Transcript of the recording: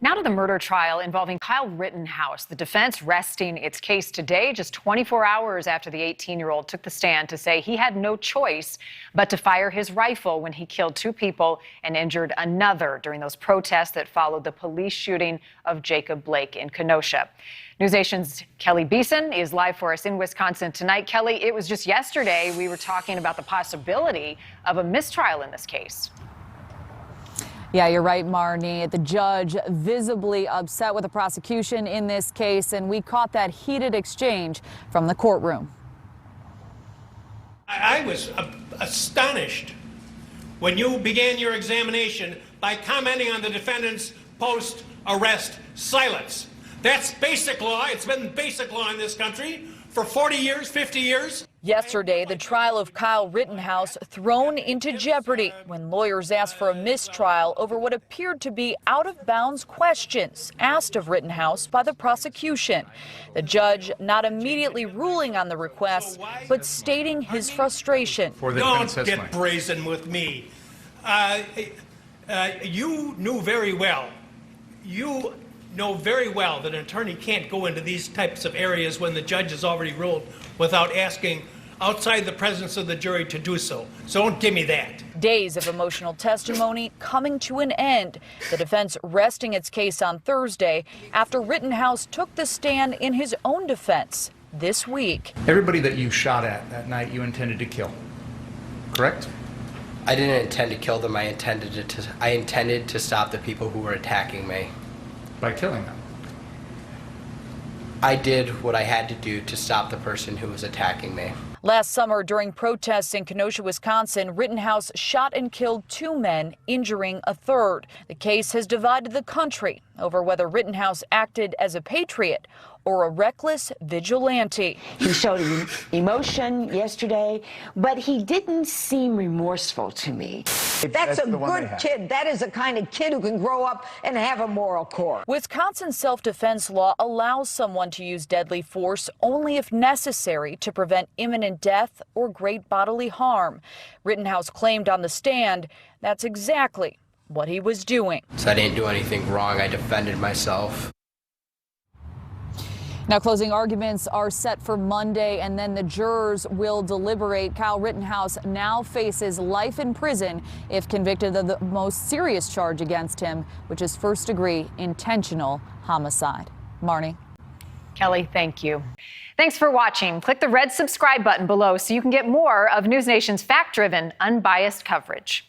Now to the murder trial involving Kyle Rittenhouse. The defense resting its case today, just 24 hours after the 18-year-old took the stand to say he had no choice but to fire his rifle when he killed 2 people and injured another during those protests that followed the police shooting of Jacob Blake in Kenosha. NewsNation's Kelly Beeson is live for us in Wisconsin tonight. Kelly, it was just yesterday we were talking about the possibility of a mistrial in this case. Yeah, you're right, Marnie. The judge visibly upset with the prosecution in this case, and we caught that heated exchange from the courtroom. I was astonished when you began your examination by commenting on the defendant's post-arrest silence. That's basic law. It's been basic law in this country for 40 years, 50 years. Yesterday, the trial of Kyle Rittenhouse thrown into jeopardy when lawyers asked for a mistrial over what appeared to be out-of-bounds questions asked of Rittenhouse by the prosecution. The judge not immediately ruling on the request, but stating his frustration. Don't get brazen with me. You knew very well. You know very well that an attorney can't go into these types of areas when the judge has already ruled without asking outside the presence of the jury to do so. So don't give me that. Days of emotional testimony coming to an end. The defense resting its case on Thursday after Rittenhouse took the stand in his own defense this week. Everybody that you shot at that night you intended to kill, correct? I didn't intend to kill them. I intended to stop the people who were attacking me. By killing them? I did what I had to do to stop the person who was attacking me. Last summer, during protests in Kenosha, Wisconsin, Rittenhouse shot and killed 2 men, injuring a third. The case has divided the country over whether Rittenhouse acted as a patriot or a reckless vigilante. He showed emotion yesterday, but he didn't seem remorseful to me. That's a good kid. That is the kind of kid who can grow up and have a moral core. Wisconsin's self-defense law allows someone to use deadly force only if necessary to prevent imminent death or great bodily harm. Rittenhouse claimed on the stand that's exactly what he was doing. So I didn't do anything wrong. I defended myself. Now, closing arguments are set for Monday, and then the jurors will deliberate. Kyle Rittenhouse now faces life in prison if convicted of the most serious charge against him, which is first-degree intentional homicide. Marnie. Kelly, thank you. Thanks for watching. Click the red subscribe button below so you can get more of NewsNation's fact-driven, unbiased coverage.